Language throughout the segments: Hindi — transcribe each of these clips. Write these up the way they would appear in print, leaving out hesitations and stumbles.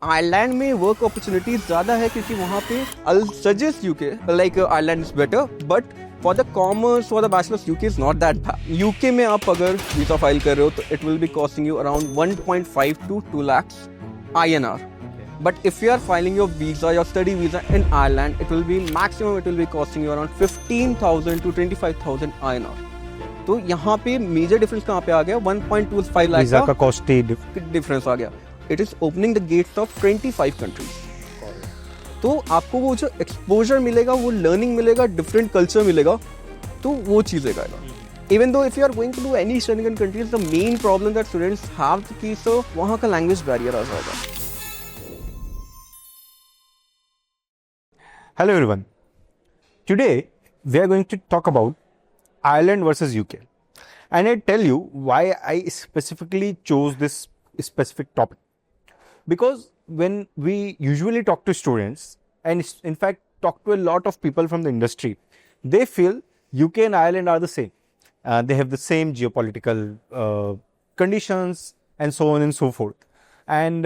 आयरलैंड में वर्क अपॉर्चुनिटीज ज्यादा है क्योंकि वहाँ पे I suggest UK like Ireland is better but for the commerce for the bachelors UK is not that bad. UK में आप अगर वीजा फाइल कर रहे हो तो it will be costing you around 1.5 to 2 lakhs INR. But if you are filing your visa, your study visa in Ireland, it will be maximum. It will be costing you around 15,000 to 25,000 INR. तो यहाँ पे मेजर डिफरेंस कहाँ पे आ गया 1.25 लाख वीजा का कॉस्ट डिफरेंस आ गया. It is opening the gates of 25 countries. तो आपको वो जो एक्सपोजर मिलेगा, वो लर्निंग मिलेगा, डिफरेंट कल्चर मिलेगा, तो वो चीज़ें आएगा. Even though if you are going to do any studying in countries, the main problem that students have कि so वहाँ का language barrier आ जाएगा. Hello everyone. Today we are going to talk about Ireland versus UK. And I tell you why I specifically chose this specific topic. Because when we usually talk to students and in fact talk to a lot of people from the industry, they feel UK and Ireland are the same. They have the same geopolitical conditions and so on and so forth. And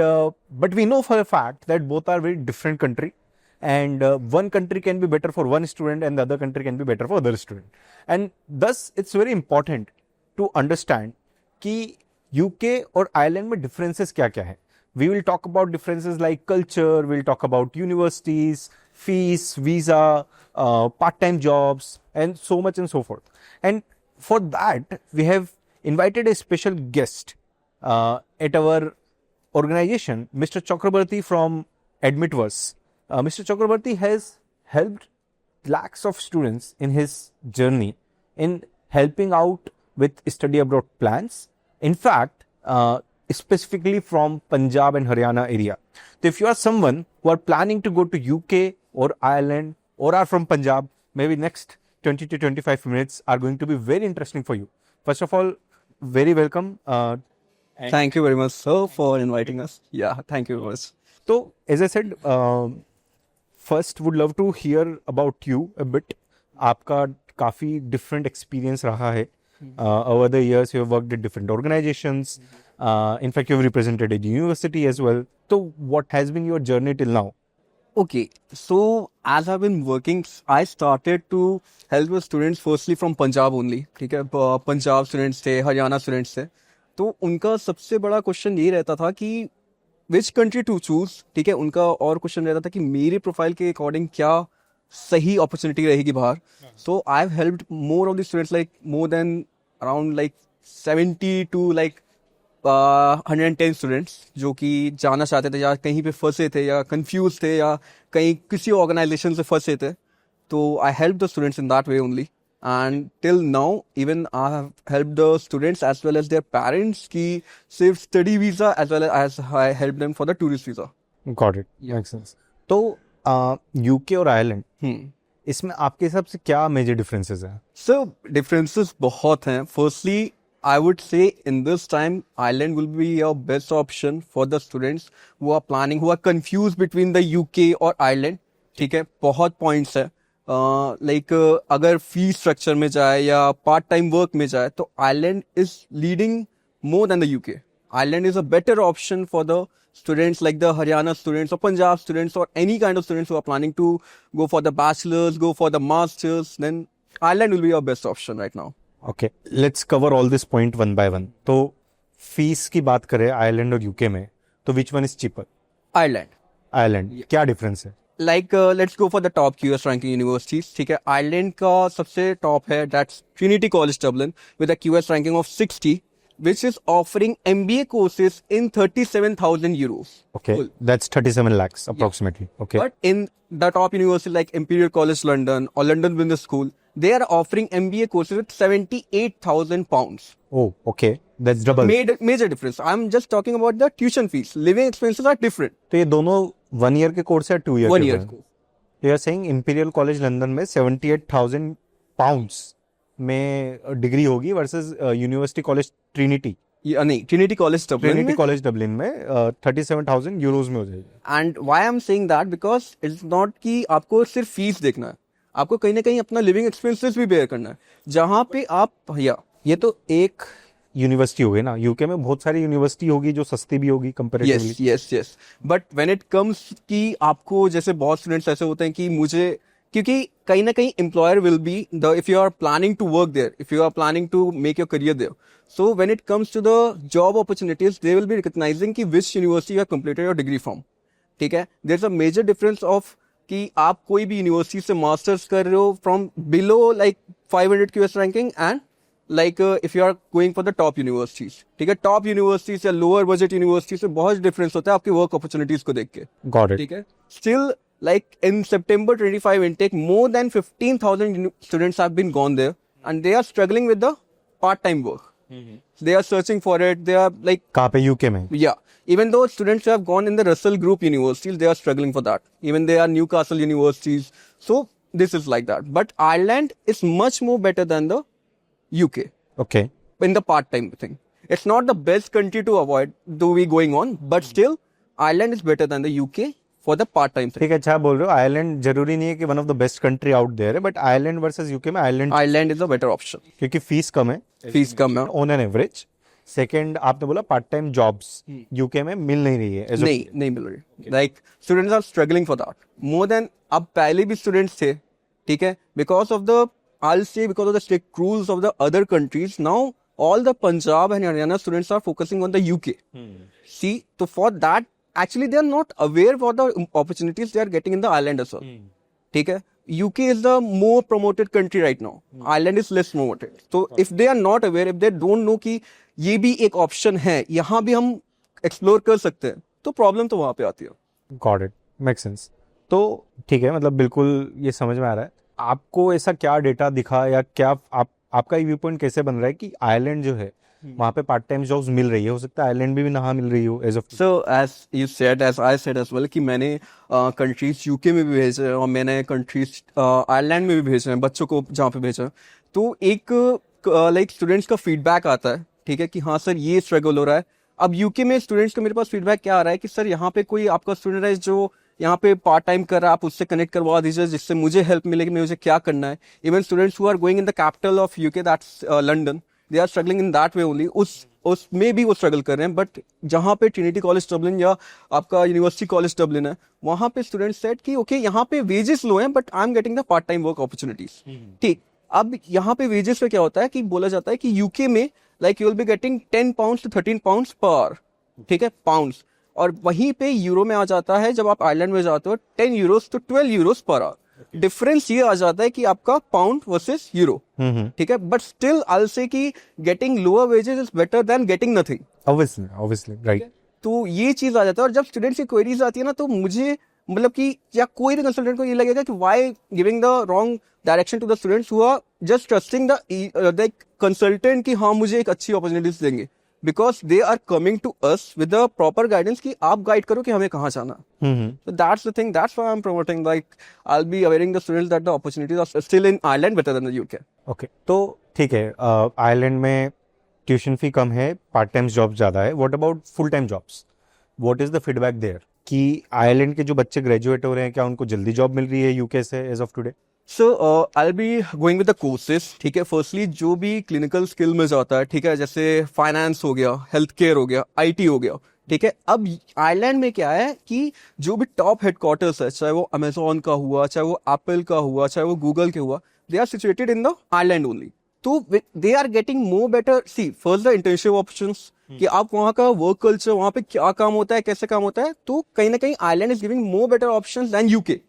but we know for a fact that both are very different countries. And one country can be better for one student and the other country can be better for other student. And thus it's very important to understand कि UK और Ireland में differences क्या-क्या है. We will talk about differences like culture, we'll talk about universities, fees, visa, part-time jobs and so much and so forth. And for that, we have invited a special guest at our organization, Mr. Chakrabarti from Admitverse. Mr. Chakrabarti has helped lakhs of students in his journey in helping out with study abroad plans. In fact, specifically from Punjab and Haryana area. So if you are someone who are planning to go to UK or Ireland or are from Punjab, maybe next 20 to 25 minutes are going to be very interesting for you. First of all, very welcome. Thank you very much, sir, for inviting us. Yeah, thank you very much. So, as I said, first would love to hear about you a bit. आपका काफ़ी different experience रहा है. Over the years, you have worked at different organizations. In fact, you have represented a university as well. So, what has been your journey till now? Okay, so as I've been working, I started to help with students firstly from Punjab only. ठीक है, पंजाब स्टूडेंट्स थे, हरियाणा स्टूडेंट्स थे. तो उनका सबसे बड़ा क्वेश्चन ये रहता था कि विच कंट्री टू चूज. ठीक है, उनका और क्वेश्चन रहता था कि मेरे प्रोफाइल के अकॉर्डिंग क्या सही अपॉर्चुनिटी रहेगी बाहर. So I have helped more of the students like more than around like 70 to like 110 students जो कि जाना चाहते थे या कहीं पे फंसे थे या कंफ्यूज थे या कहीं किसी ऑर्गेनाइजेशन से फंसे थे. तो I help the students in that way only. And till now even I have help the students as well as their parents की सिर्फ study visa as well as I help them for the tourist visa. Got it. Makes sense. तो UK और Ireland इसमें आपके हिसाब से क्या मेजर डिफरेंसेस हैं? सर डिफरेंसेस बहुत हैं. Firstly I would say in this time, Ireland will be your best option for the students who are planning, who are confused between the UK और Ireland. ठीक है, बहुत points है. Like अगर fee structure में जाए या part time work में जाए तो Ireland is leading more than the UK. Ireland is a better option for the students like the Haryana students or Punjab students or any kind of students who are planning to go for the bachelor's, go for the master's. Then Ireland will be your best option right now. Okay, let's cover all this point one by one. तो फीस की बात करें आयरलैंड और यूके में, तो which one is cheaper? Ireland. क्या डिफरेंस है? Like let's go for the top QS ranking universities. ठीक है, आयरलैंड का सबसे टॉप है that's Trinity college Dublin with a QS ranking of 60 which is offering MBA courses in 37,000 euros. Okay, that's 37 lakhs approximately. Okay. But in the top university like Imperial College London or London Business School, they are offering MBA courses with 78,000 pounds. Oh, okay. That's double. Major difference. I'm just talking about the tuition fees. Living expenses are different. तो ये दोनों 1 year के कोर्स है 2 year 1 year course. You are saying Imperial College London में 78,000 pounds में डिग्री होगी वर्सेस यूनिवर्सिटी कॉलेज ट्रिनिटी. नहीं, ट्रिनिटी कॉलेज डबलिन में 37,000 यूरोज में हो जाएगी. And why I am saying that because it's not कि आपको सिर्फ फीस देखना है, आपको कहीं ना कहीं अपना लिविंग एक्सपेंसेस भी बेयर करना है. जहाँ पे आप भैया ये तो एक यूनिवर्सिटी हो गई ना, यूके में बहुत सारी यूनिवर्सिटी होगी जो सस्ती भी होगी comparatively. Yes yes yes. But when it comes कि आपको, जैसे बहुत स्टूडेंट्स ऐसे होते हैं कि मुझे, क्योंकि कहीं ना कहीं employer will be the, if you are planning to work there, if you are planning to make your career there, so when it comes to the job opportunities they will be recognising कि which university you have completed your degree from. ठीक है, there is a major difference of कि आप कोई भी यूनिवर्सिटी से मास्टर्स कर रहे हो from below like 500 QS ranking, and like if you are going for the top universities. ठीक है, टॉप यूनिवर्सिटीज या लोअर बजट यूनिवर्सिटी से बहुत डिफरेंस होता है आपकी वर्क अपॉर्चुनिटीज को देख के. Got it. ठीक है, still like in September 25 intake, more than 15,000 students have been gone there, and they are struggling with the part-time work. They are searching for it. They are like, कहाँ पे? यूके में. yeah, even though students who have gone in the Russell Group universities, they are struggling for that. Even they are Newcastle universities. So this is like that. But Ireland is much more better than the UK okay. in the part-time thing. It's not the best country to avoid, do we going on, but still Ireland is better than the UK for the part-time thing. ठीक है, अच्छा बोल रहे हो. आयरलैंड जरूरी नहीं है कि one of the best country out there है, बट आयरलैंड वर्सेस यूके में Ireland Ireland is a better option. क्योंकि फीस कम है फीस कम है. On an average. सेकंड, आपने बोला पार्ट टाइम जॉब्स यूके में मिल नहीं रही है. नहीं मिल रही. Like students are struggling for that more than, अब पहले भी स्टूडेंट्स थे. ठीक है, because of the, I will say because of the strict rules of the other countries, now all the Punjab and Haryana students are focusing on the UK. See, so for that, actually they are not aware for the opportunities they are getting in the Ireland as well. ठीक है, UK is the more promoted country right now. Ireland is less promoted. So if they are not aware, if they don't know कि ये भी एक ऑप्शन है, यहाँ भी हम एक्सप्लोर कर सकते हैं, तो प्रॉब्लम तो वहाँ पे आती है. Got it, make sense. तो ठीक है, मतलब बिल्कुल ये समझ में आ रहा है. आपको ऐसा क्या डेटा दिखा या क्या आपका व्यू पॉइंट कैसे बन रहा है कि आयरलैंड जो है वहाँ पे पार्ट टाइम जॉब्स मिल रही है? हो सकता है आयरलैंड भी ना मिल रही हो as of. So as you said, as I said as well, कि मैंने कंट्रीज यूके में भी भेजे हैं और मैंने कंट्रीज आयरलैंड में भी भेजे हैं बच्चों को जहाँ पे भेजा है. तो एक लाइक स्टूडेंट्स का फीडबैक आता है. ठीक है, कि हाँ सर ये स्ट्रगल हो रहा है. अब यूके में स्टूडेंट्स का मेरे पास फीडबैक क्या आ रहा है कि सर यहाँ पे कोई आपका स्टूडेंट है जो यहाँ पे पार्ट टाइम कर रहा है, आप उससे कनेक्ट करवा दीजिए जिससे मुझे हेल्प मिले कि मुझे क्या करना है. Even students who are going in the capital of UK, that's London, they are struggling in that way only. उसमें भी वो स्ट्रगल कर रहे हैं. बट जहाँ पे ट्रिनिटी कॉलेज डब्लिन या आपका यूनिवर्सिटी कॉलेज डब्लिन है, वहाँ पे स्टूडेंट्स सेड कि ओके यहाँ पे वेजेस लो हैं but I am getting the part time work opportunities. ठीक, अब यहाँ पे वेजेस पे क्या होता है कि बोला जाता है कि यूके में like you will be getting 10 pounds to 13 pounds per hour. ठीक है, पाउंड्स. और वहीं पे यूरो में आ जाता है जब आप आयरलैंड में जाते हो 10 Euros to 12 Euros per hour. Difference ये आ जाता है कि आपका पाउंड वर्सेस यूरो. ठीक है, बट स्टिल आई विल से कि getting lower wages is better than getting nothing. Obviously right. तो ये चीज आ जाता है. और जब स्टूडेंट्स की क्वेरीज आती है ना, तो मुझे मतलब कि या कोई भी कंसल्टेंट को ये लगेगा कि why giving the wrong direction to the students who are just trusting the consultant कि हाँ मुझे एक अच्छी अपॉर्चुनिटीज देंगे, because they are coming to us with the proper guidance कि आप गाइड करो कि हमें कहाँ जाना. So that's the thing. That's why I'm promoting. Like I'll be awareing the students that the opportunities are still in Ireland better than the UK. Okay, तो ठीक है, आयरलैंड में ट्यूशन फी कम है, पार्ट टाइम जॉब ज़्यादा है. What about full time jobs? What is the feedback there कि आयरलैंड के जो बच्चे ग्रेजुएट हो रहे हैं, क्या उनको जल्दी जॉब मिल रही है यूके से as of today? So I'll be going with the courses. ठीक है, फर्स्टली जो भी क्लिनिकल स्किल में जाता है, ठीक है, जैसे फाइनेंस हो गया, हेल्थ केयर हो गया, IT हो गया. ठीक है, अब आयरलैंड में क्या है कि जो भी टॉप हेडक्वार्टर्स है, चाहे वो अमेजोन का हुआ, चाहे वो एप्पल का हुआ, चाहे वो गूगल के हुआ, they are situated in the Ireland only. तो they are getting more better. See first the internship options कि आप वहाँ का वर्क कल्चर, वहाँ पे क्या काम होता है, कैसे काम होता है, तो कहीं ना कहीं Ireland is giving more better options than UK.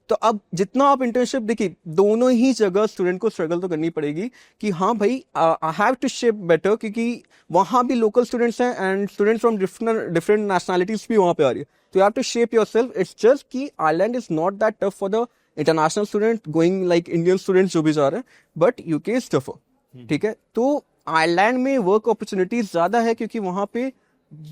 तो अब जितना आप इंटर्नशिप देखिए, दोनों ही जगह स्टूडेंट को स्ट्रगल तो करनी पड़ेगी कि हाँ भाई I have to ship better, क्योंकि वहाँ भी लोकल स्टूडेंट्स हैं and students from different nationalities भी वहाँ पे आ रही है. तो you have to shape yourself. It's just कि Ireland is not that tough for the international student going, like Indian students जो भी जा रहे हैं, बट यूके इज टफर. ठीक है, तो आयरलैंड में वर्क अपॉर्चुनिटीज ज्यादा है क्योंकि वहाँ पे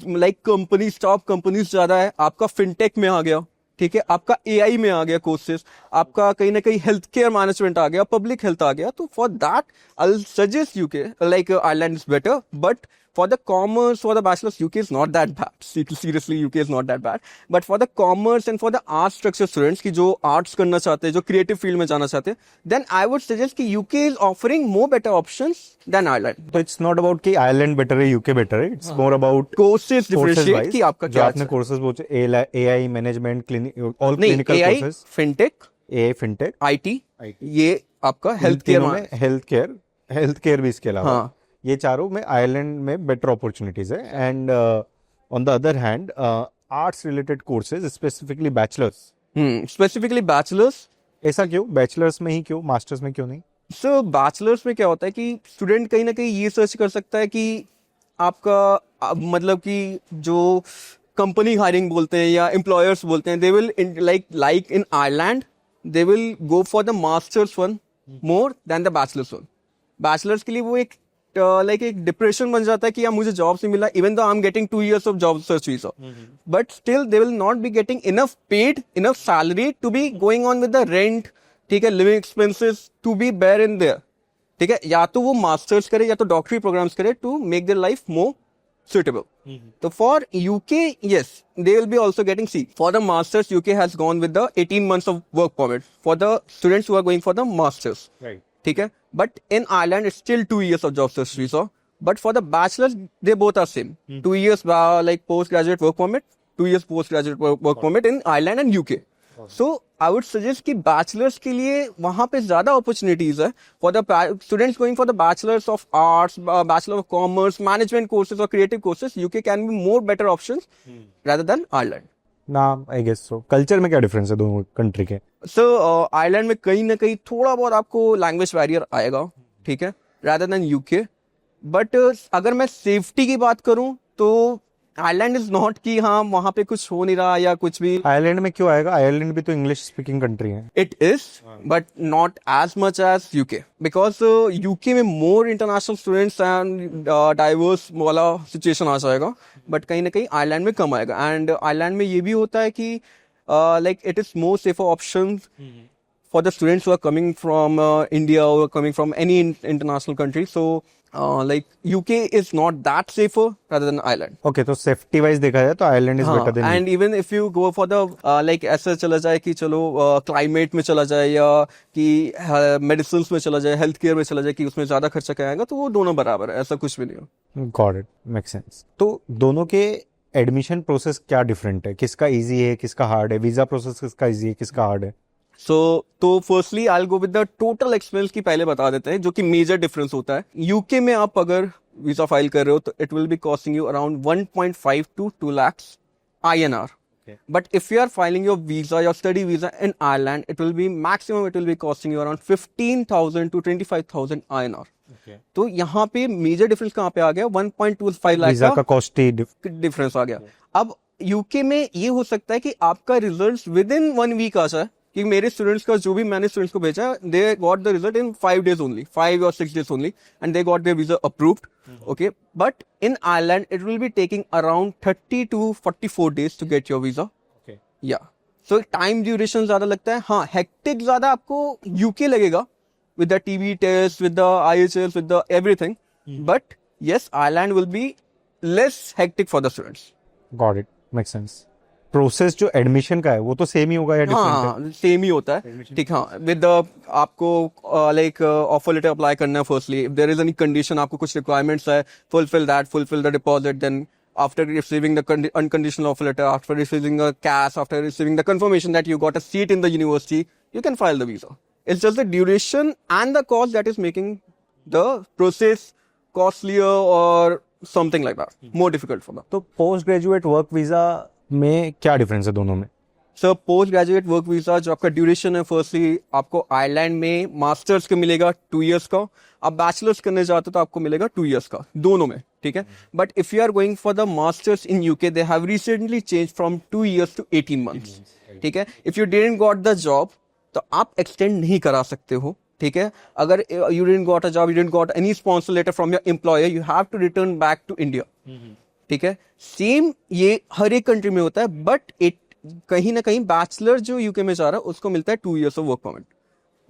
लाइक कंपनीज, टॉप कंपनीज ज्यादा है. आपका फिनटेक में आ गया, ठीक है, आपका AI में आ गया कोर्सेज, आपका कहीं ना कहीं हेल्थ केयर मैनेजमेंट आ गया, पब्लिक हेल्थ आ गया. तो for that I will suggest UK, like Ireland is better. But For the commerce, for the bachelor's, UK is not that bad. Seriously, UK is not that bad. But for the commerce and for the art structure students की जो arts करना चाहते हैं, जो creative field में जाना चाहते हैं, then I would suggest कि UK is offering more better options than Ireland. तो it's not about कि Ireland better है, UK better है. It's more about Courses differentiate wise, कि आपका जो क्या आपने courses बोले, AI management, all नहीं, clinical AI, courses, fintech, AI fintech, IT, ये आपका हेल्थ केयर में, हेल्थ केयर भी इसके अलावा, हाँ, ये चारों में आयरलैंड में बेटर अपॉर्चुनिटीज है. And on the other hand arts related courses, specifically bachelors. Specifically bachelors. ऐसा क्यों? बैचलर्स में ही क्यों, मास्टर्स में क्यों नहीं? सो बैचलर्स में क्या होता है कि स्टूडेंट कहीं ना कहीं ये सर्च कर सकता है कि आपका मतलब कि जो कंपनी हायरिंग बोलते हैं या एम्प्लॉयर्स बोलते हैं, they will like in Ireland they will go for the masters one more than the bachelors one. Bachelors के लिए वो एक एक डिप्रेशन बन जाता है कि यार मुझे जॉब से मिला, even though I am getting 2 years of job search visa, but still they will not be getting enough paid, enough salary to be going on with the rent, ठीक है, living expenses to be bear in there. ठीक है, या तो वो मास्टर्स करे या तो डॉक्टरी प्रोग्राम्स करे to make their life more suitable. So for UK, yes, they will be also getting C. For the masters, UK has gone with the 18 months of work permit for the students who are going for the masters. Right. ठीक है, but in Ireland it's still 2 years of job search visa. But for the bachelors, they both are same. 2 years like postgraduate work permit, 2 years postgraduate work permit in Ireland and UK. So I would suggest कि बैचलर्स के लिए वहां पे ज्यादा अपॉर्चुनिटीज है. For the students going for the bachelors of arts, bachelor of commerce, management courses और creative courses, UK can be more better options rather than Ireland. ना, आई गेस सो. कल्चर में क्या डिफरेंस है दोनों कंट्री के? सो आयरलैंड में कहीं ना कहीं थोड़ा बहुत आपको लैंग्वेज बैरियर आएगा, ठीक है, रादर देन यूके. बट अगर मैं सेफ्टी की बात करूं तो आयरलैंड इज नॉट कि हाँ वहां पे कुछ हो नहीं रहा या कुछ भी. आयरलैंड में क्यों आएगा? आयरलैंड भी तो इंग्लिश स्पीकिंग कंट्री है. It is, but not as much as UK because UK में more international students and diverse वाला situation आ जाएगा, but कहीं ना कहीं आयरलैंड में कम आएगा. And आयरलैंड में ये भी होता है कि like it is more safer options for the students who are coming from India or coming from any international country. So like UK is not that safer rather than Ireland. Okay, तो सेफ्टी वाइज देखा जाए तो Ireland is better than. And even if you go for the like ऐसा चला जाए कि चलो क्लाइमेट में चला जाए या कि मेडिसिन में चला जाए, हेल्थ केयर में चला जाए कि उसमें ज्यादा खर्चा क्या आएगा, तो वो दोनों बराबर है, ऐसा कुछ भी नहीं हो. Got it, make sense. तो दोनों के एडमिशन प्रोसेस क्या डिफरेंट है? किसका इजी है, किसका हार्ड है? वीजा प्रोसेस किसका इजी है, किसका हार्ड है? तो firstly I will go with the total expense की पहले बता देते हैं, जो कि मेजर डिफरेंस होता है. यूके में आप अगर वीजा फाइल कर रहे हो तो it will be costing you around 1.5 to 2 lakhs INR. But if you are filing your visa, your study visa in Ireland, it will be costing you around 15,000 to 25,000 INR. तो यहाँ पे मेजर डिफरेंस कहाँ पे आ गया? 1.25 लाख वीजा का कॉस्ट डिफरेंस आ गया. अब यूके में ये हो सकता है कि आपका रिजल्ट विद इन 1 week आ जाए, कि मेरे स्टूडेंट्स का जो भी मैंने स्टूडेंट्स को भेजा, they got the result in 5 days only, 5 or 6 days only, and they got their visa approved. Okay, but in Ireland it will be taking around 30 to 44 days to get your visa. या सो टाइम ड्यूरेशन ज्यादा लगता है. हाँ, हेक्टिक ज्यादा आपको यूके लगेगा with the TB test, with the IHS, with the everything. But yes, Ireland will be less hectic for the students. Got it, make sense. Process जो एडमिशन का है वो तो सेम ही होगा या डिफरेंट है? हाँ, सेम ही होता है. ठीक, हाँ, विद आपको लाइक ऑफर लेटर अप्लाई करना है. Firstly if there is any condition, आपको कुछ रिक्वायरमेंट्स है, fulfil the deposit. Then after receiving the unconditional offer letter, after receiving a cash, after receiving the confirmation that you got a seat in the university, you can file the visa. It's just the duration and the cost that is making the process costlier or something like that, more difficult for them. तो पोस्ट ग्रेजुएट वर्क वीजा में क्या डिफरेंस है दोनों में? Sir, post graduate work visa जो आपका ड्यूरेशन है, फर्स्टली आपको आयरलैंड में मास्टर्स का मिलेगा 2 years का. आप बैचलर्स करने जाते हो तो आपको मिलेगा 2 years का, दोनों में. ठीक है, but if you are going for the masters in UK, they have recently change from 2 years to 18 months. ठीक है, if you didn't got the job तो आप एक्सटेंड नहीं करा सकते हो. ठीक है, अगर you didn't got a job, you didn't got any sponsor letter from your employer, you have to return back to India. ठीक है, सेम ये हर एक कंट्री में होता है. बट कहीं ना कहीं बैचलर जो यूके में जा रहा है उसको मिलता है 2 years of work permit.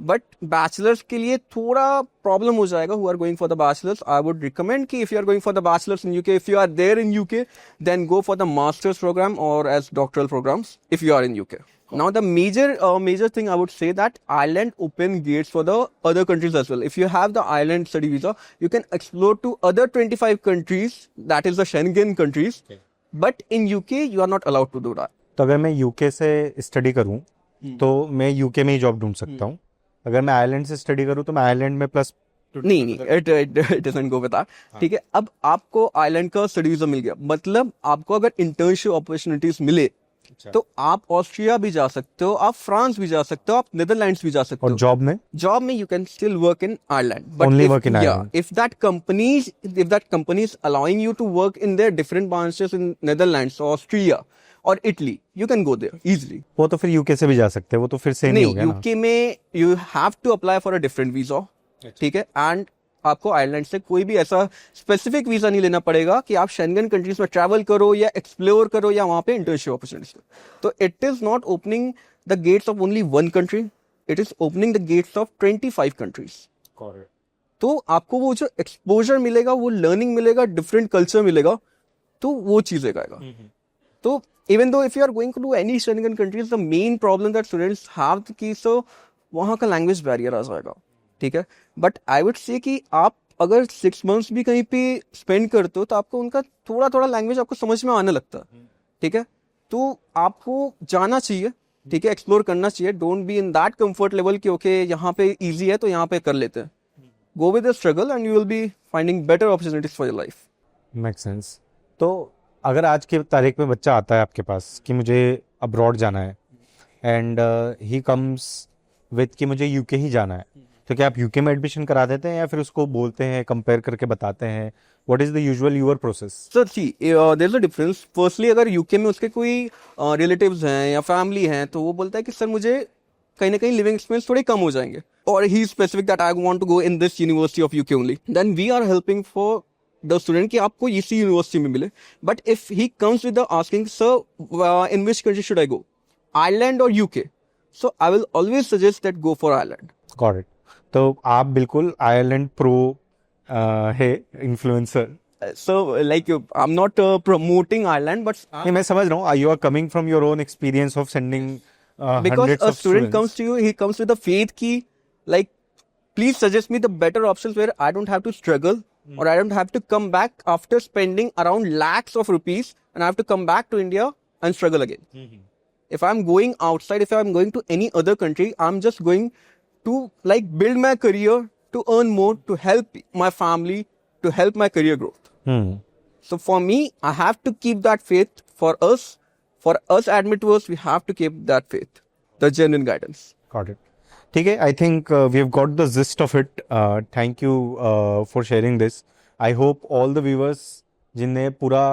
But bachelors के लिए थोड़ा प्रॉब्लम हो जाएगा. Who are going for the bachelors, I would recommend कि if you are going for the bachelors in UK, if you are there in UK, then go for the masters programme और as doctoral programmes if you are in UK. Now the major thing I would say that Ireland open gates for the other countries as well. If you have the Ireland study visa, you can explore to other 25 countries, that is the Schengen countries. But in UK, you are not allowed to do that. तो अगर मैं यूके से स्टडी करूं तो मैं यूके में ही जॉब ढूंढ सकता हूं. अगर मैं आयरलैंड से स्टडी करूं तो मैं आयरलैंड में प्लस नहीं, it doesn't go with that. ठीक है, अब आपको आयरलैंड का स्टडी वीजा मिल गया, मतलब आपको अगर इंटर्नशिप अपॉर्चुनिटीज मिले तो आप ऑस्ट्रिया भी जा सकते हो, आप फ्रांस भी जा सकते हो, आप नीदरलैंड्स भी जा सकते और हो. जॉब में you can still work in Ireland. But Only if, work in Ireland. if that company is allowing you to work in their different branches in Netherlands, Austria or Italy, you can go there easily. वो तो फिर यूके से भी जा सकते हैं, वो तो फिर सेम ही हो नहीं, गया ना. यूके में you have to apply for a different visa. ठीक है, एंड आपको आयरलैंड से कोई भी ऐसा स्पेसिफिक वीजा नहीं लेना पड़ेगा कि आप शेंगन कंट्रीज में ट्रैवल करो या एक्सप्लोर करो या वहां पे इंटर्नशिप अपॉर्चुनिटीज. तो it is not opening the gates of only one country, it is opening the gates of 25 countries. तो आपको वो जो एक्सपोजर मिलेगा, वो लर्निंग मिलेगा, डिफरेंट कल्चर मिलेगा, तो वो चीजें आएगा. तो even though if you are going to any Schengen countries, the main problem that students have कि सो वहां का लैंग्वेज बैरियर आ जाएगा. ठीक है, बट आई वुड से कि आप अगर 6 मंथ्स भी कहीं पे स्पेंड करते हो तो आपको उनका थोड़ा थोड़ा लैंग्वेज आपको समझ में आने लगता है. ठीक है, तो आपको जाना चाहिए. ठीक है, एक्सप्लोर करना चाहिए. Don't be in that comfort level कि ओके यहाँ पे इजी है तो यहाँ पे कर लेते हैं. Go with the struggle and you will be finding better opportunities for your life. Make sense. तो अगर आज की तारीख में बच्चा आता है आपके पास कि मुझे अब्रॉड जाना है एंड ही कम्स विद कि मुझे यूके ही जाना है, तो क्या आप यूके में एडमिशन करा देते हैं या फिर उसको बोलते हैं, कंपेयर करके बताते हैं? What is the usual your process? Sir see there is a difference. Firstly अगर यूके में उसके कोई रिलेटिव्स हैं या फैमिली हैं तो वो बोलता है कि सर मुझे कहीं ना कहीं लिविंग एक्सपेंस थोड़े कम हो जाएंगे, और ही specific that I want to go in this university of UK only, then we are helping for the student कि आपको इसी यूनिवर्सिटी में मिले. But if he comes with the asking sir in which country should I go, Ireland और UK, so I will always suggest that go for Ireland. Got it. तो आप बिल्कुल आयरलैंड प्रो है, influencer. So like I'm not promoting Ireland, but नहीं, मैं समझ रहा हूँ. You are coming from your own experience of sending because hundreds a of student students. comes to you, he comes with a faith ki like please suggest me the better options where I don't have to struggle or I don't have to come back after spending around lakhs of rupees and I have to come back to India and struggle again. If I'm going outside, if I'm going to any other country, I'm just going to like build my career, to earn more, to help my family, to help my career growth. So for me, I have to keep that faith. For us admitters, we have to keep that faith, the genuine guidance. Got it. ठीक है, I think we have got the gist of it. Thank you for sharing this. I hope all the viewers जिनने पूरा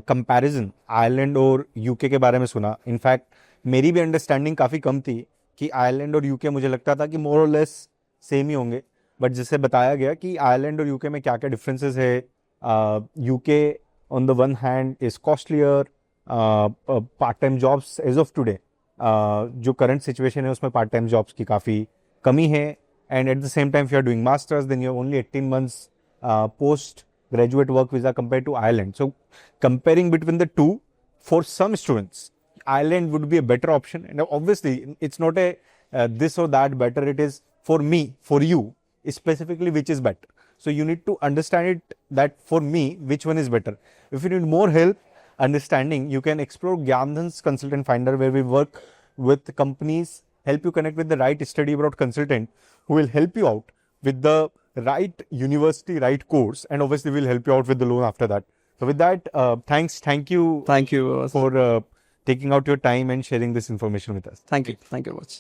कंपैरिजन आयरलैंड और यूके के बारे में सुना. इनफैक्ट मेरी भी अंडरस्टैंडिंग काफ़ी कम थी कि आयरलैंड और यूके, मुझे लगता था कि मोर और लेस सेम ही होंगे, बट जिससे बताया गया कि आयरलैंड और यूके में क्या क्या डिफरेंसेस है. UK on the one hand is costlier, part time jobs as of today, जो करंट सिचुएशन है उसमें पार्ट टाइम जॉब्स की काफ़ी कमी है. And at the same time if you are doing masters then you have only 18 months post graduate work visa compared to Ireland. So comparing between the two, for some students, Ireland would be a better option. And obviously, it's not a this or that better. It is for me, for you, specifically which is better. So you need to understand it that for me, which one is better. If you need more help understanding, you can explore Gyandhan's Consultant Finder, where we work with companies, help you connect with the right study abroad consultant who will help you out with the right university, right course, and obviously we'll help you out with the loan after that. So with that, thank you Thank you for taking out your time and sharing this information with us. Thank you very much.